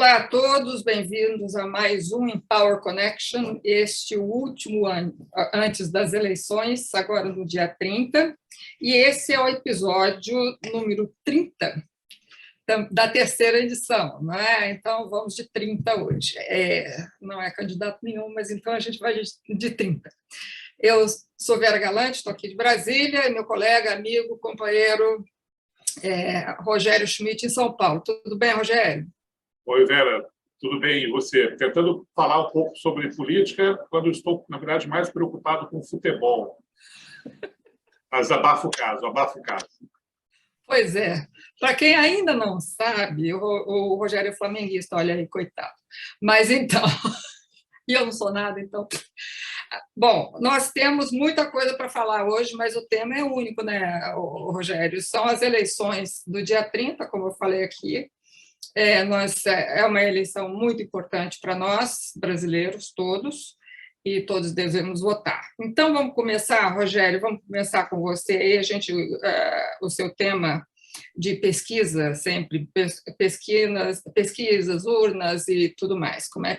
Olá a todos, bem-vindos a mais um Empower Connection, este o último ano antes das eleições, agora no dia 30, e esse é o episódio número 30 da terceira edição, não é? Então, vamos de 30 hoje. Não é candidato nenhum, mas então a gente vai de 30. Eu sou Vera Galante, estou aqui de Brasília, e meu colega, amigo, companheiro Rogério Schmidt, em São Paulo. Tudo bem, Rogério? Oi, Vera, tudo bem? E você? Tentando falar um pouco sobre política, quando eu estou, na verdade, mais preocupado com futebol. Mas abafa o caso, abafa o caso. Pois é. Para quem ainda não sabe, o Rogério é flamenguista, olha aí, coitado. Mas então, e eu não sou nada, então... Bom, nós temos muita coisa para falar hoje, mas o tema é único, né, Rogério? São as eleições do dia 30, como eu falei aqui. É uma eleição muito importante para nós, brasileiros, todos, e todos devemos votar. Então, vamos começar, Rogério, vamos começar com você. Aí o seu tema de pesquisa, sempre, pesquisas, urnas e tudo mais. Como é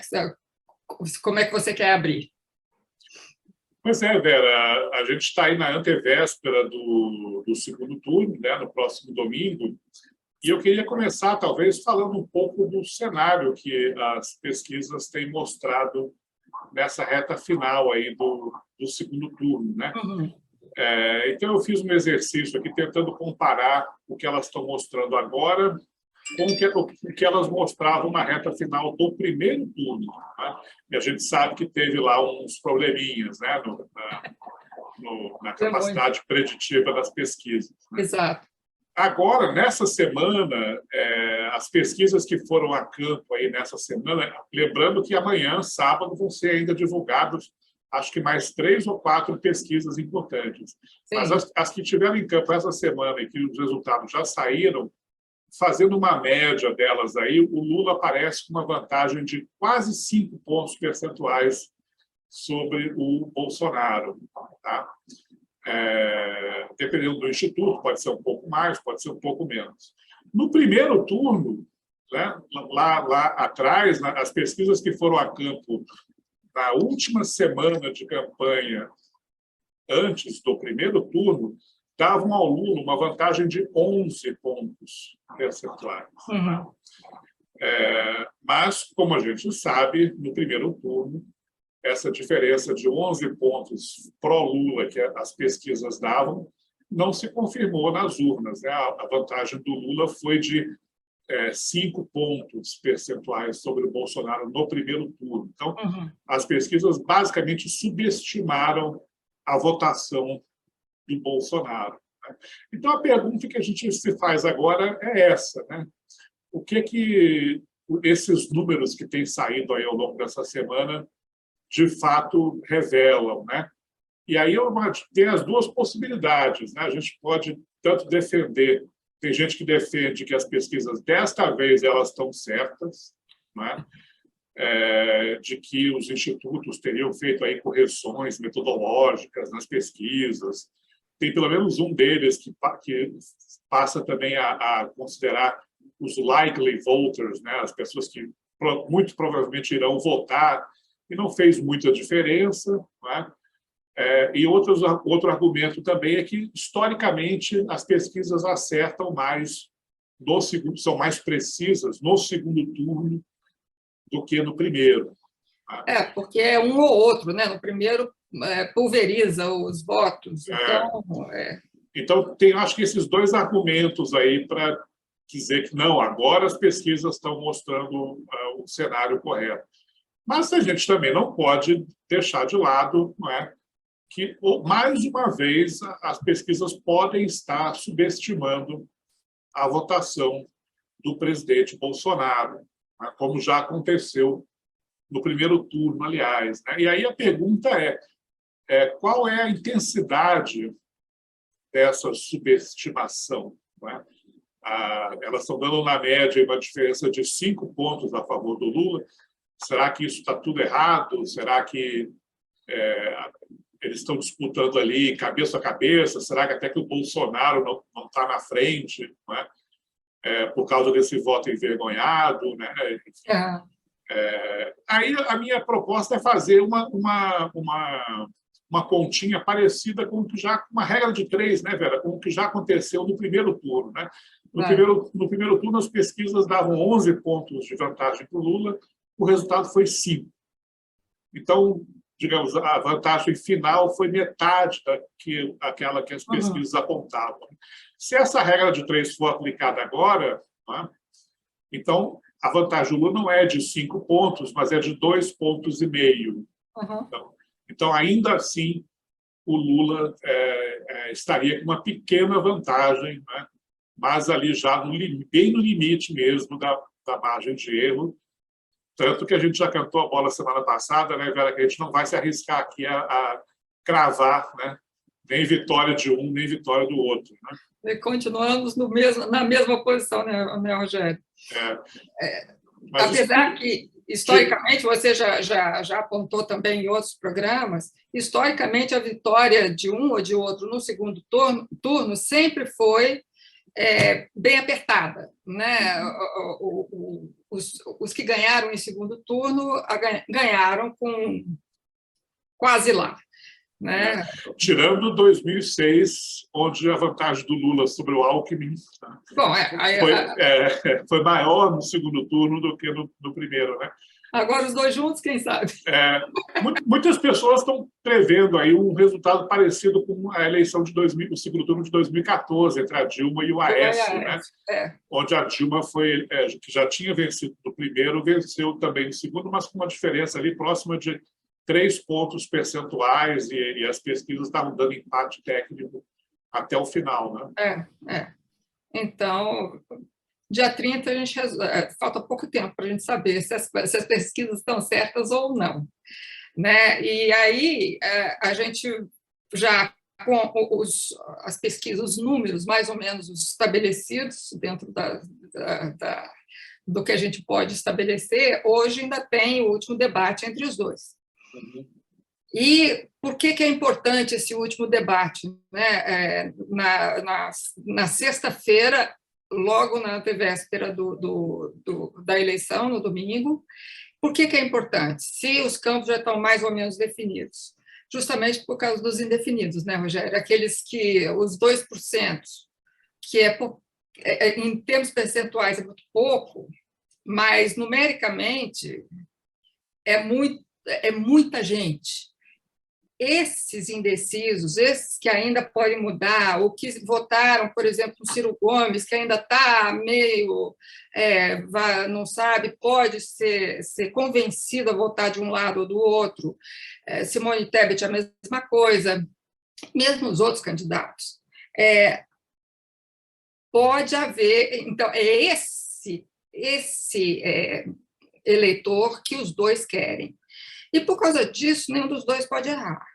que você quer abrir? Pois é, Vera, a gente está aí na antevéspera do segundo turno, né, no próximo domingo, e eu queria começar, talvez, falando um pouco do cenário que as pesquisas têm mostrado nessa reta final aí do segundo turno, né? Uhum. Então, eu fiz um exercício aqui tentando comparar o que elas estão mostrando agora com o que elas mostravam na reta final do primeiro turno. Né? E a gente sabe que teve lá uns probleminhas, né? Na capacidade preditiva das pesquisas. Né? Exato. Agora, nessa semana, as pesquisas que foram a campo aí nessa semana, lembrando que amanhã, sábado, vão ser ainda divulgados, acho que mais 3 ou 4 pesquisas importantes. Sim. Mas as que tiveram em campo essa semana e que os resultados já saíram, fazendo uma média delas aí, o Lula aparece com uma vantagem de quase 5 pontos percentuais sobre o Bolsonaro. Tá? Dependendo do instituto, pode ser um pouco mais, pode ser um pouco menos. No primeiro turno, né, lá atrás, as pesquisas que foram a campo na última semana de campanha, antes do primeiro turno, davam ao Lula uma vantagem de 11 pontos percentuais. Uhum. Mas, como a gente sabe, no primeiro turno, essa diferença de 11 pontos pró-Lula que as pesquisas davam não se confirmou nas urnas. Né? A vantagem do Lula foi de 5 pontos percentuais sobre o Bolsonaro no primeiro turno. Então, as pesquisas basicamente subestimaram a votação do Bolsonaro. Né? Então, a pergunta que a gente se faz agora é essa. Né? O que esses números que têm saído aí ao longo dessa semana de fato revelam, né? E aí tem as duas possibilidades, né? A gente pode tanto defender, tem gente que defende que as pesquisas desta vez elas estão certas, né? De que os institutos teriam feito aí correções metodológicas nas pesquisas. Tem pelo menos um deles que passa também a considerar os likely voters, né? As pessoas que muito provavelmente irão votar, e não fez muita diferença. Né? E outro argumento também é que, historicamente, as pesquisas acertam mais no segundo, são mais precisas no segundo turno do que no primeiro. Porque é um ou outro, né? No primeiro pulveriza os votos. Então, acho que esses dois argumentos aí para dizer que não, agora as pesquisas estão mostrando o cenário correto. Mas a gente também não pode deixar de lado, não é, que, mais uma vez, as pesquisas podem estar subestimando a votação do presidente Bolsonaro, né, como já aconteceu no primeiro turno, aliás. Né? E aí a pergunta qual é a intensidade dessa subestimação? Né? Elas estão dando, na média, uma diferença de 5 pontos a favor do Lula. Será que isso está tudo errado? Será que eles estão disputando ali cabeça a cabeça? Será que até que o Bolsonaro não está na frente? Não é? por causa desse voto envergonhado, né? Aí a minha proposta é fazer uma continha parecida com o que já, uma regra de 3, né, Vera? Com o que já aconteceu no primeiro turno, né? No primeiro turno, as pesquisas davam 11 pontos de vantagem para o Lula, o resultado foi 5. Então, digamos, a vantagem final foi metade daquela que as pesquisas apontavam. Se essa regra de 3 for aplicada agora, né, então a vantagem do Lula não é de 5 pontos, mas é de 2,5 pontos. Então, ainda assim, o Lula estaria com uma pequena vantagem, né, mas ali já bem no limite mesmo da margem de erro. Tanto que a gente já cantou a bola semana passada, né, Vera, que a gente não vai se arriscar aqui a cravar, né, nem vitória de um, nem vitória do outro. Né? E continuamos na mesma posição, né, Rogério? Apesar que, historicamente, você já apontou também em outros programas, historicamente, a vitória de um ou de outro no segundo turno sempre foi bem apertada, né? Os que ganharam em segundo turno ganharam com quase lá, né? Tirando 2006, onde a vantagem do Lula sobre o Alckmin foi maior no segundo turno do que no primeiro, né? Agora os dois juntos, quem sabe? Muitas pessoas estão prevendo aí um resultado parecido com a eleição de o segundo turno de 2014, entre a Dilma e o Aécio, né? Onde a Dilma que já tinha vencido no primeiro, venceu também no segundo, mas com uma diferença ali próxima de 3 pontos percentuais, e as pesquisas estavam dando empate técnico até o final, né? Então, dia 30, falta pouco tempo para a gente saber se as pesquisas estão certas ou não. Né? E aí, a gente já, com as pesquisas, os números mais ou menos estabelecidos dentro do que a gente pode estabelecer, hoje ainda tem o último debate entre os dois. E por que é importante esse último debate? Né? Na sexta-feira, logo na antevéspera da eleição, no domingo. Por que é importante? Se os campos já estão mais ou menos definidos. Justamente por causa dos indefinidos, né, Rogério? Aqueles que, os 2%, que em termos percentuais é muito pouco, mas numericamente é muita gente. Esses indecisos, esses que ainda podem mudar, ou que votaram, por exemplo, no Ciro Gomes, que ainda está meio, não sabe, pode ser convencido a votar de um lado ou do outro. Simone Tebet, a mesma coisa, mesmo os outros candidatos. Pode haver... Então, é esse eleitor que os dois querem. E, por causa disso, nenhum dos dois pode errar.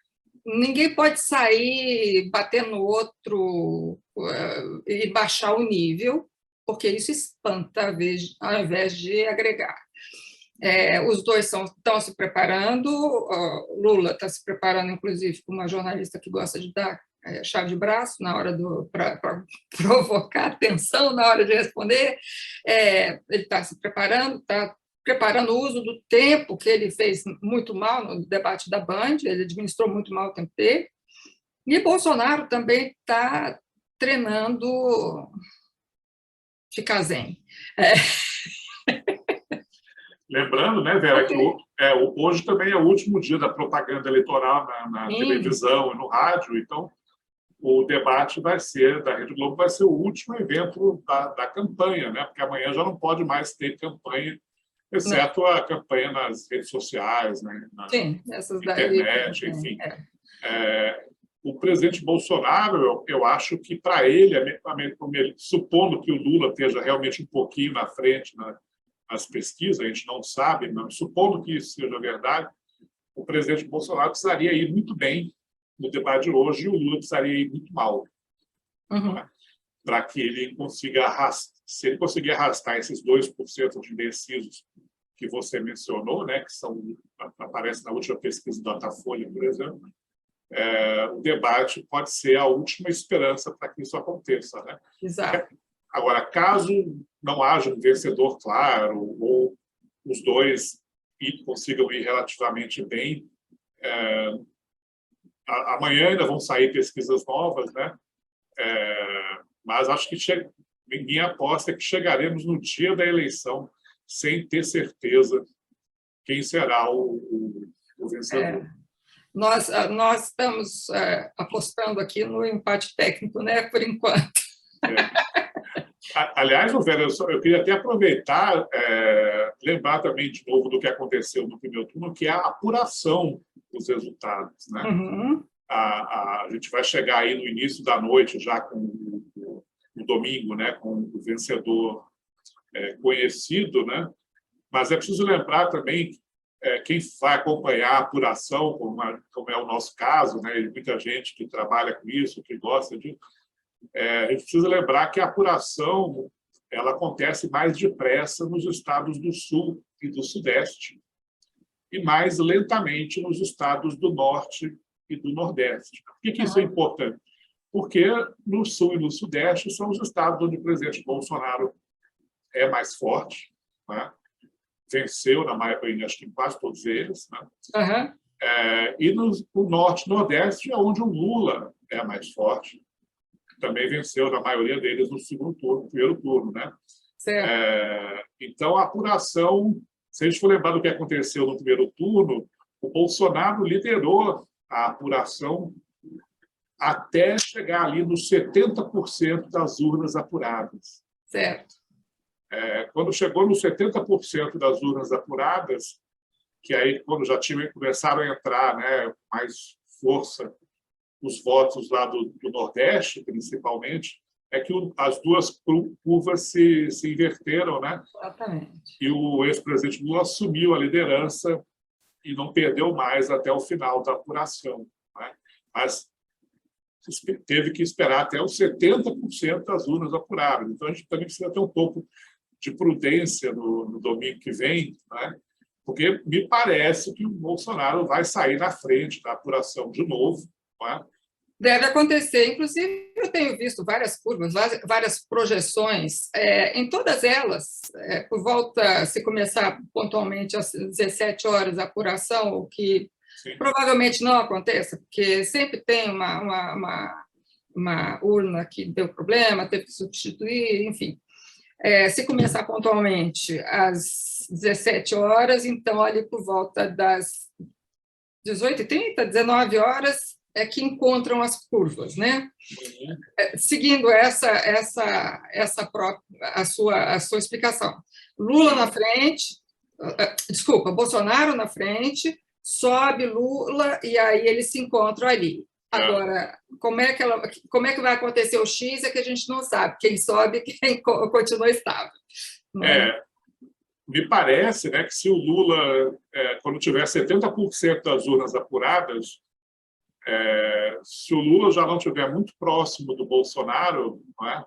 Ninguém pode sair batendo no outro e baixar o nível, porque isso espanta ao invés de agregar. Os dois estão se preparando, Lula está se preparando, inclusive, com uma jornalista que gosta de dar chave de braço na hora para provocar tensão na hora de responder. Ele está se preparando, está preparando o uso do tempo, que ele fez muito mal no debate da Band, ele administrou muito mal o tempo dele. E Bolsonaro também está treinando ficar zen. Lembrando, né, Vera, que hoje também é o último dia da propaganda eleitoral na televisão e no rádio, então o debate da Rede Globo vai ser o último evento da campanha, né, porque amanhã já não pode mais ter campanha, exceto a campanha nas redes sociais, né, na internet, enfim. O presidente Bolsonaro, eu acho que, para ele, supondo que o Lula esteja realmente um pouquinho na frente nas pesquisas, a gente não sabe, mas supondo que isso seja verdade, o presidente Bolsonaro precisaria ir muito bem no debate de hoje e o Lula precisaria ir muito mal. Para que ele consiga se ele conseguir arrastar esses 2% de indecisos que você mencionou, né, que aparecem na última pesquisa do Datafolha, por exemplo, o debate pode ser a última esperança para que isso aconteça. Né? Exato. Agora, caso não haja um vencedor claro, ou os dois consigam ir relativamente bem, amanhã ainda vão sair pesquisas novas, né? Mas acho que minha aposta é que chegaremos no dia da eleição sem ter certeza quem será o vencedor. Nós estamos apostando aqui no empate técnico, né, por enquanto. Aliás, eu queria até aproveitar, lembrar também de novo do que aconteceu no primeiro turno, que é a apuração dos resultados, né? Uhum. A gente vai chegar aí no início da noite, já com o domingo, né, com o vencedor conhecido, né? Mas é preciso lembrar também quem vai acompanhar a apuração, como é o nosso caso, né, e muita gente que trabalha com isso, que gosta disso, a gente precisa lembrar que a apuração ela acontece mais depressa nos estados do Sul e do Sudeste e mais lentamente nos estados do Norte e do Nordeste. Por que isso é importante? Porque no Sul e no Sudeste são os estados onde o presidente Bolsonaro é mais forte, né? Venceu na maioria, acho que em quase todos eles, né? Uhum. E no Norte e Nordeste é onde o Lula é mais forte. Também venceu na maioria deles no primeiro turno, né? Então, a apuração, se a gente for lembrar do que aconteceu no primeiro turno, o Bolsonaro liderou a apuração até chegar ali nos 70% das urnas apuradas. Certo. Quando chegou nos 70% das urnas apuradas, que aí, quando já começaram a entrar, né, mais força os votos lá do Nordeste, principalmente, é que as duas curvas se inverteram, né? Exatamente. E o ex-presidente Lula assumiu a liderança e não perdeu mais até o final da apuração, né? Mas teve que esperar até os 70% das urnas apuradas. Então, a gente também precisa ter um pouco de prudência no domingo que vem, né? Porque me parece que o Bolsonaro vai sair na frente da apuração de novo, não é? Deve acontecer. Inclusive, eu tenho visto várias curvas, várias projeções. Em todas elas, por volta, se começar pontualmente às 17 horas a apuração, o que Sim. provavelmente não aconteça, porque sempre tem uma urna que deu problema, teve que substituir, enfim. Se começar pontualmente às 17 horas, então, ali por volta das 18h30, 19 horas, é que encontram as curvas, né? Seguindo a sua explicação. Lula na frente, desculpa, Bolsonaro na frente, sobe Lula e aí eles se encontram ali. Agora, como é que vai acontecer o X é que a gente não sabe. Quem sobe, quem continua estável. Me parece, né, que se o Lula, quando tiver 70% das urnas apuradas, se o Lula já não estiver muito próximo do Bolsonaro, não é?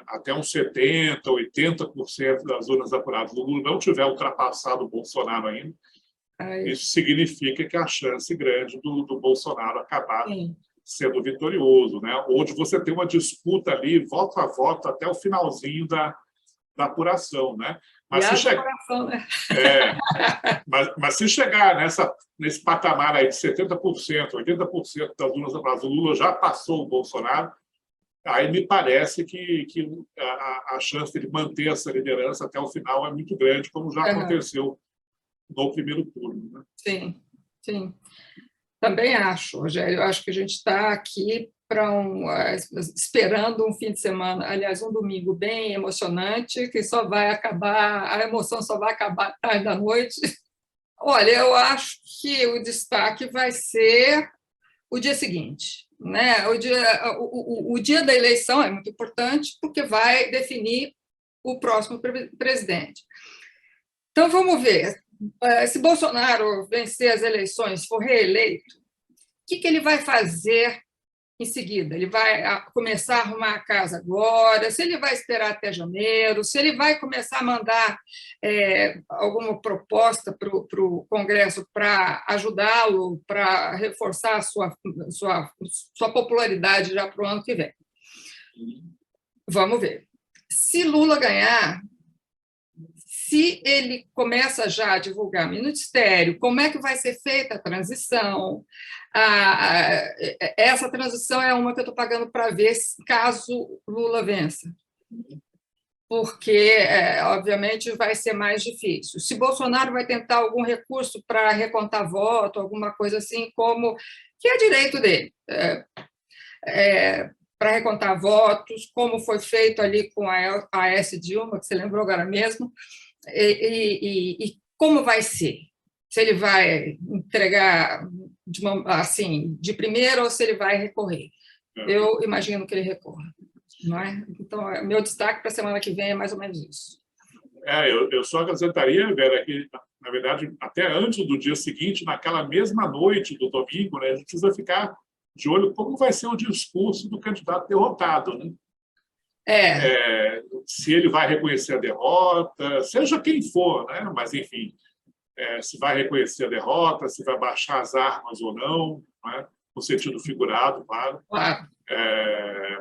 Até uns 70%, 80% das urnas apuradas, o Lula não tiver ultrapassado o Bolsonaro ainda, isso significa que há chance grande do Bolsonaro acabar sendo vitorioso, né? Onde você tem uma disputa ali, voto a voto, até o finalzinho da apuração, né? Mas se chegar nesse patamar aí de 70%, 80% das urnas apuradas, o Lula já passou o Bolsonaro, aí me parece que a chance de manter essa liderança até o final é muito grande, como já aconteceu no primeiro turno, né? Sim, sim. Também acho, Rogério. Eu acho que a gente está aqui esperando um fim de semana, aliás, um domingo bem emocionante, que só vai acabar, a emoção só vai acabar tarde da noite. Olha, eu acho que o destaque vai ser o dia seguinte, né? O dia da eleição é muito importante porque vai definir o próximo presidente. Então, vamos ver. Se Bolsonaro vencer as eleições, for reeleito, o que ele vai fazer em seguida? Ele vai começar a arrumar a casa agora? Se ele vai esperar até janeiro? Se ele vai começar a mandar alguma proposta para o Congresso para ajudá-lo, para reforçar a sua popularidade já para o ano que vem? Vamos ver. Se Lula ganhar, se ele começa já a divulgar ministério, como é que vai ser feita a transição? Essa transição é uma que eu estou pagando para ver caso Lula vença, porque, obviamente, vai ser mais difícil. Se Bolsonaro vai tentar algum recurso para recontar voto, alguma coisa assim, como que é direito dele, para recontar votos, como foi feito ali com a Aécio Dilma, que você lembrou agora mesmo, e como vai ser? Se ele vai entregar de primeira ou se ele vai recorrer. Eu imagino que ele recorra. Não é? Então, meu destaque para a semana que vem é mais ou menos isso. Eu só acrescentaria, Vera, que, na verdade, até antes do dia seguinte, naquela mesma noite do domingo, né, a gente precisa ficar de olho como vai ser o discurso do candidato derrotado. Né? Se ele vai reconhecer a derrota, seja quem for, né? Mas, enfim, se vai reconhecer a derrota, se vai baixar as armas ou não, né? No sentido figurado, claro.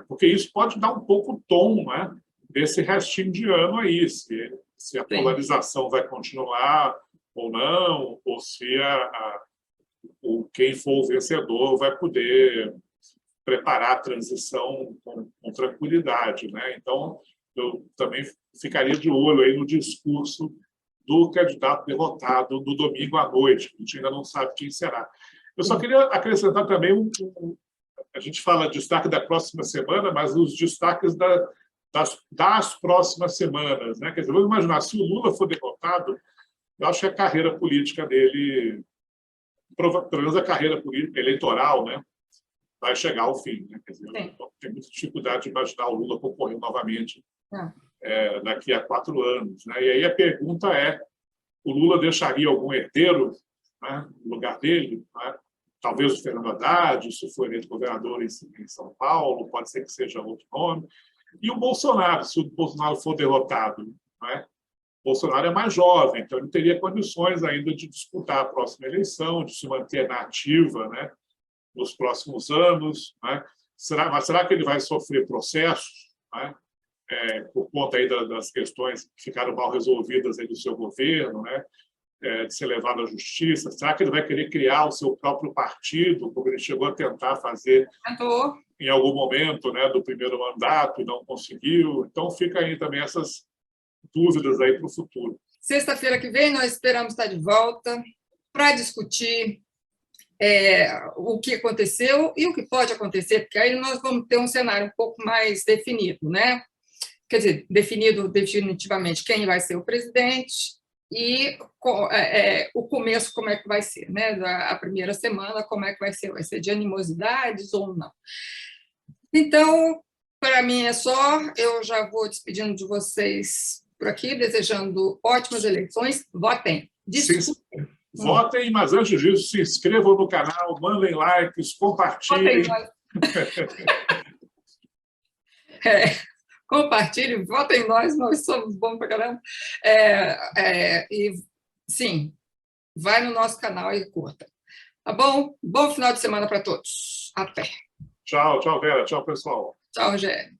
Porque isso pode dar um pouco o tom, né, desse restinho de ano aí, se a polarização vai continuar ou não, ou se quem for o vencedor vai poder preparar a transição com tranquilidade. Né? Então, eu também ficaria de olho aí no discurso do candidato derrotado no domingo à noite, a gente ainda não sabe quem será. Eu só queria acrescentar também a gente fala destaque da próxima semana, mas os destaques das próximas semanas. Né? Quer dizer, vamos imaginar, se o Lula for derrotado, eu acho que a carreira política dele, pelo menos a carreira política eleitoral, né, vai chegar ao fim. Né? Quer dizer, eu tenho muita dificuldade de imaginar o Lula concorrer novamente daqui a 4 anos. Né? E aí a pergunta é, o Lula deixaria algum herdeiro, né, no lugar dele? Né? Talvez o Fernando Haddad, se for eleito governador em São Paulo, pode ser que seja outro nome. E o Bolsonaro, se o Bolsonaro for derrotado, né? O Bolsonaro é mais jovem, então ele teria condições ainda de disputar a próxima eleição, de se manter na ativa, né, nos próximos anos. Né? Mas será que ele vai sofrer processos, né, por conta aí das questões que ficaram mal resolvidas aí do seu governo, né? De ser levado à justiça? Será que ele vai querer criar o seu próprio partido, como ele chegou a tentar fazer em algum momento, né, do primeiro mandato e não conseguiu? Então, fica aí também essas dúvidas aí para o futuro. Sexta-feira que vem, nós esperamos estar de volta para discutir o que aconteceu e o que pode acontecer, porque aí nós vamos ter um cenário um pouco mais definido, né? Quer dizer, definido definitivamente quem vai ser o presidente, e o começo, como é que vai ser, né? A primeira semana, como é que vai ser? Vai ser de animosidades ou não? Então, para mim é só. Eu já vou despedindo de vocês por aqui, desejando ótimas eleições. Votem. Votem, mas antes disso, se inscrevam no canal, mandem likes, compartilhem. Compartilhe, votem em nós somos bons para caramba. E, sim, vai no nosso canal e curta. Tá bom? Bom final de semana para todos. Até. Tchau, Vera. Tchau, pessoal. Tchau, Rogério.